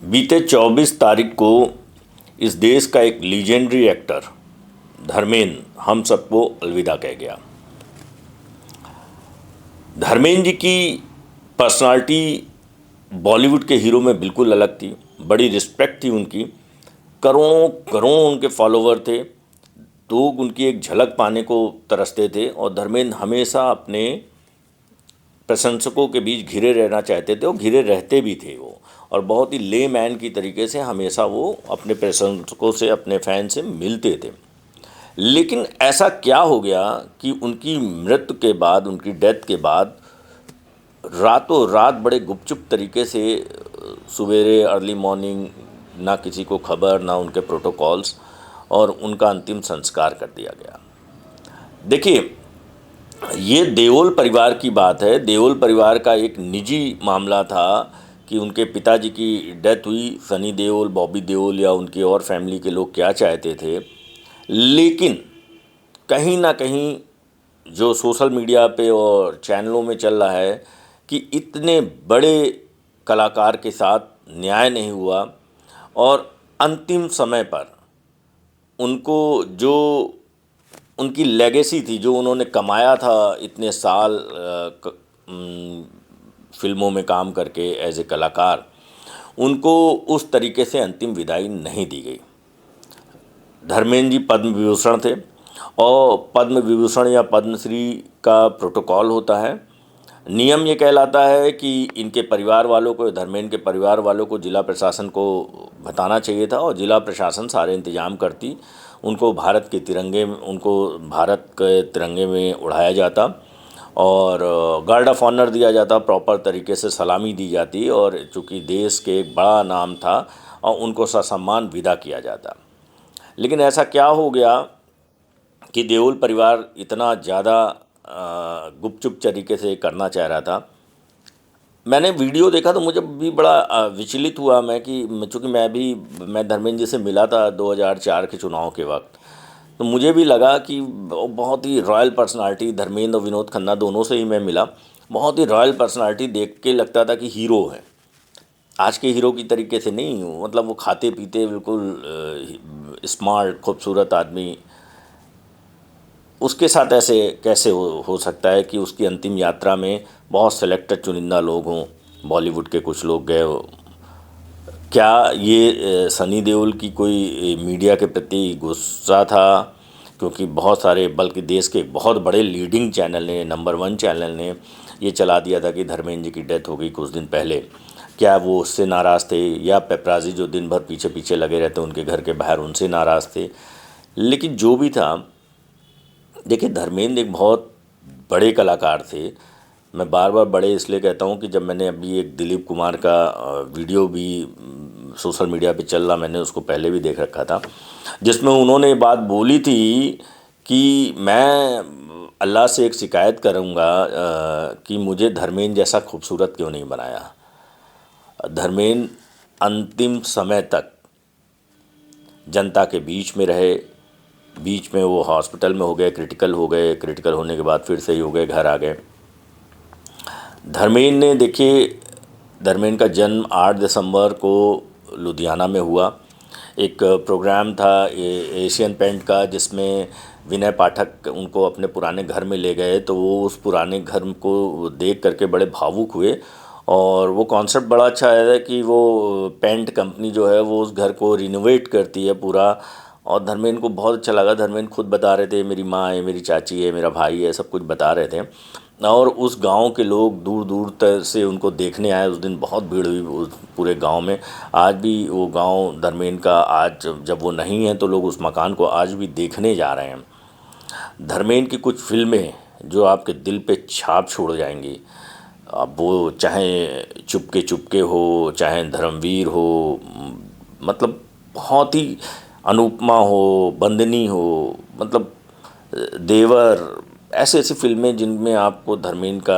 बीते 24 तारीख को इस देश का एक लीजेंडरी एक्टर धर्मेंद्र हम सबको अलविदा कह गया। धर्मेंद्र जी की पर्सनालिटी बॉलीवुड के हीरो में बिल्कुल अलग थी, बड़ी रिस्पेक्ट थी उनकी, करोड़ों करोड़ों उनके फॉलोवर थे, लोग उनकी एक झलक पाने को तरसते थे और धर्मेंद्र हमेशा अपने प्रशंसकों के बीच घिरे रहना चाहते थे और घिरे रहते भी थे वो, और बहुत ही ले मैन की तरीके से हमेशा वो अपने प्रशंसकों से, अपने फैन से मिलते थे। लेकिन ऐसा क्या हो गया कि उनकी मृत्यु के बाद, उनकी डेथ के बाद रातों रात बड़े गुपचुप तरीके से सवेरे अर्ली मॉर्निंग ना किसी को खबर, ना उनके प्रोटोकॉल्स, और उनका अंतिम संस्कार कर दिया गया। देखिए, ये देओल परिवार की बात है। देओल परिवार का एक निजी मामला था कि उनके पिताजी की डेथ हुई, सनी देओल, बॉबी देओल या उनकी और फैमिली के लोग क्या चाहते थे, लेकिन कहीं ना कहीं जो सोशल मीडिया पे और चैनलों में चल रहा है कि इतने बड़े कलाकार के साथ न्याय नहीं हुआ, और अंतिम समय पर उनको जो उनकी लेगेसी थी, जो उन्होंने कमाया था इतने साल फिल्मों में काम करके एज ए कलाकार, उनको उस तरीके से अंतिम विदाई नहीं दी गई। धर्मेंद्र जी पद्म विभूषण थे, और पद्म विभूषण या पद्मश्री का प्रोटोकॉल होता है। नियम ये कहलाता है कि इनके परिवार वालों को, धर्मेंद्र के परिवार वालों को जिला प्रशासन को बताना चाहिए था, और जिला प्रशासन सारे इंतजाम करती, उनको भारत के तिरंगे में उड़ाया जाता और गार्ड ऑफ ऑनर दिया जाता, प्रॉपर तरीके से सलामी दी जाती, और चूँकि देश के एक बड़ा नाम था और उनको ससम्मान विदा किया जाता। लेकिन ऐसा क्या हो गया कि देओल परिवार इतना ज़्यादा गुपचुप तरीके से करना चाह रहा था। मैंने वीडियो देखा तो मुझे भी बड़ा विचलित हुआ मैं, कि चूँकि मैं धर्मेंद्र जी से मिला था 2004 के चुनाव के वक्त, तो मुझे भी लगा कि बहुत ही रॉयल पर्सनालिटी, धर्मेंद्र और विनोद खन्ना दोनों से ही मैं मिला, बहुत ही रॉयल पर्सनालिटी, देख के लगता था कि हीरो है। आज के हीरो की तरीके से नहीं, मतलब वो खाते पीते बिल्कुल स्मार्ट खूबसूरत आदमी, उसके साथ ऐसे कैसे हो सकता है कि उसकी अंतिम यात्रा में बहुत सेलेक्टेड चुनिंदा लोग हों, बॉलीवुड के कुछ लोग गए हो। क्या ये सनी देओल की कोई मीडिया के प्रति गुस्सा था? क्योंकि बहुत सारे, बल्कि देश के बहुत बड़े लीडिंग चैनल ने, नंबर 1 चैनल ने ये चला दिया था कि धर्मेंद्र जी की डेथ हो गई कुछ दिन पहले। क्या वो उससे नाराज़ थे, या पेपराजी जो दिन भर पीछे पीछे लगे रहते उनके घर के बाहर, उनसे नाराज़ थे? लेकिन जो भी था, देखिए, धर्मेंद्र एक बहुत बड़े कलाकार थे। मैं बार बार बड़े इसलिए कहता हूँ कि जब मैंने अभी एक दिलीप कुमार का वीडियो भी सोशल मीडिया पे चल रहा, मैंने उसको पहले भी देख रखा था, जिसमें उन्होंने बात बोली थी कि मैं अल्लाह से एक शिकायत करूँगा कि मुझे धर्मेंद्र जैसा खूबसूरत क्यों नहीं बनाया। धर्मेंद्र अंतिम समय तक जनता के बीच में रहे, बीच में वो हॉस्पिटल में हो गए, क्रिटिकल हो गए, क्रिटिकल होने के बाद फिर सही हो गए, घर आ गए। धर्मेंद्र ने, देखिए, धर्मेंद्र का जन्म 8 दिसंबर को लुधियाना में हुआ। एक प्रोग्राम था एशियन पेंट का, जिसमें विनय पाठक उनको अपने पुराने घर में ले गए, तो वो उस पुराने घर को देख करके बड़े भावुक हुए, और वो कॉन्सेप्ट बड़ा अच्छा है कि वो पेंट कंपनी जो है वो उस घर को रिनोवेट करती है पूरा, और धर्मेंद्र को बहुत अच्छा लगा। धर्मेंद्र खुद बता रहे थे, मेरी माँ है, मेरी चाची है, मेरा भाई है, सब कुछ बता रहे थे, और उस गांव के लोग दूर दूर तक से उनको देखने आए। उस दिन बहुत भीड़ हुई उस पूरे गांव में। आज भी वो गांव धर्मेंद्र का, आज जब वो नहीं है तो लोग उस मकान को आज भी देखने जा रहे हैं। धर्मेंद्र की कुछ फिल्में जो आपके दिल पे छाप छोड़ जाएंगी, अब वो चाहे चुपके चुपके हो, चाहे धर्मवीर हो, मतलब बहुत ही अनुपमा हो, बंदनी हो, मतलब देवर, ऐसे ऐसी फिल्में जिनमें आपको धर्मेंद्र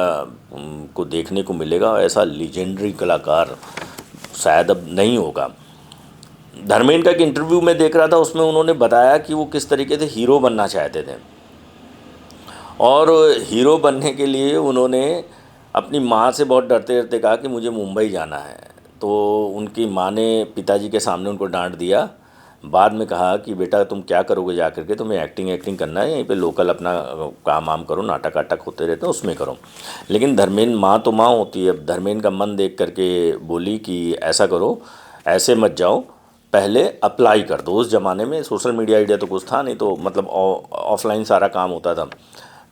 को देखने को मिलेगा। ऐसा लीजेंडरी कलाकार शायद अब नहीं होगा। धर्मेंद्र का एक इंटरव्यू में देख रहा था, उसमें उन्होंने बताया कि वो किस तरीके से हीरो बनना चाहते थे, और हीरो बनने के लिए उन्होंने अपनी माँ से बहुत डरते डरते कहा कि मुझे मुंबई जाना है। तो उनकी माँ ने पिताजी के सामने उनको डांट दिया। बाद में कहा कि बेटा तुम क्या करोगे जा करके, तुम्हें एक्टिंग करना है, यहीं पे लोकल अपना काम वाम करो, नाटक वाटक होते रहते हैं उसमें करो। लेकिन धर्मेंद्र, माँ तो माँ होती है, अब धर्मेंद्र का मन देख करके बोली कि ऐसा करो, ऐसे मत जाओ, पहले अप्लाई कर दो। उस ज़माने में सोशल मीडिया आइडिया तो कुछ था नहीं, तो मतलब ऑफलाइन सारा काम होता था।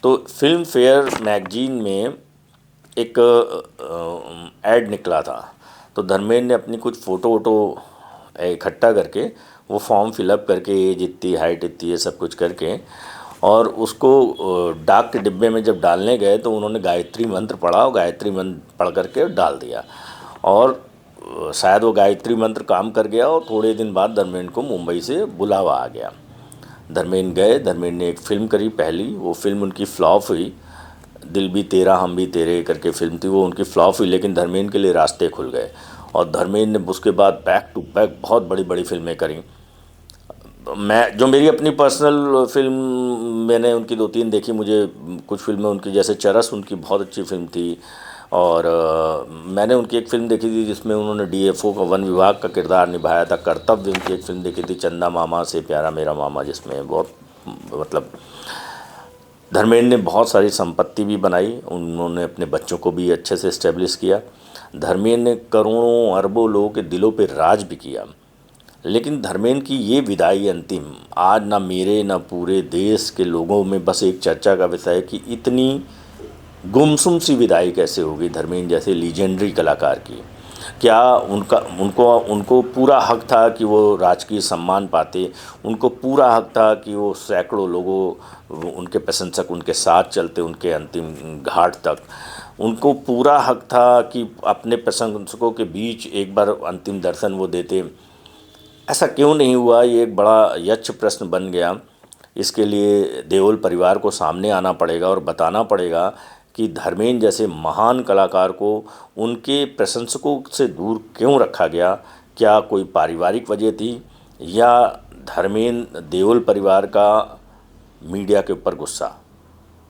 तो फिल्म फेयर मैगजीन में एक ऐड निकला था, तो धर्मेंद्र ने अपनी कुछ फ़ोटो वोटो इकट्ठा करके वो फॉर्म फिलअप करके, एज इतनी, हाइट इतनी, ये सब कुछ करके, और उसको डाक के डिब्बे में जब डालने गए तो उन्होंने गायत्री मंत्र पढ़ा और गायत्री मंत्र पढ़ करके डाल दिया। और शायद वो गायत्री मंत्र काम कर गया और थोड़े दिन बाद धर्मेंद्र को मुंबई से बुलावा आ गया। धर्मेंद्र गए, धर्मेंद्र ने एक फ़िल्म करी पहली, वो फिल्म उनकी फ्लॉप हुई। दिल भी तेरा हम भी तेरे करके फिल्म थी, वो उनकी फ्लॉप हुई, लेकिन धर्मेंद्र के लिए रास्ते खुल गए और धर्मेंद्र ने उसके बाद बैक टू बैक बहुत बड़ी बड़ी फिल्में करी। मैं, जो मेरी अपनी पर्सनल फिल्म, मैंने उनकी 2-3 देखी। मुझे कुछ फिल्में उनकी, जैसे चरस उनकी बहुत अच्छी फिल्म थी। और मैंने उनकी एक फ़िल्म देखी थी जिसमें उन्होंने डीएफओ का, वन विभाग का किरदार निभाया था। कर्तव्य उनकी एक फ़िल्म देखी थी, चंदा मामा से प्यारा मेरा मामा, जिसमें बहुत मतलब धर्मेंद्र ने बहुत सारी संपत्ति भी बनाई, उन्होंने अपने बच्चों को भी अच्छे से इस्टेब्लिश किया। धर्मेंद्र ने करोड़ों अरबों लोगों के दिलों पे राज भी किया। लेकिन धर्मेंद्र की ये विदाई अंतिम, आज ना मेरे ना पूरे देश के लोगों में बस एक चर्चा का विषय है कि इतनी गुमसुम सी विदाई कैसे होगी धर्मेंद्र जैसे लीजेंडरी कलाकार की। क्या उनका उनको उनको पूरा हक था कि वो राजकीय सम्मान पाते, उनको पूरा हक था कि वो सैकड़ों लोगों, उनके प्रशंसक उनके साथ चलते उनके अंतिम घाट तक, उनको पूरा हक था कि अपने प्रशंसकों के बीच एक बार अंतिम दर्शन वो देते। ऐसा क्यों नहीं हुआ, ये एक बड़ा यक्ष प्रश्न बन गया। इसके लिए देओल परिवार को सामने आना पड़ेगा और बताना पड़ेगा कि धर्मेंद्र जैसे महान कलाकार को उनके प्रशंसकों से दूर क्यों रखा गया। क्या कोई पारिवारिक वजह थी, या धर्मेंद्र देओल परिवार का मीडिया के ऊपर गुस्सा?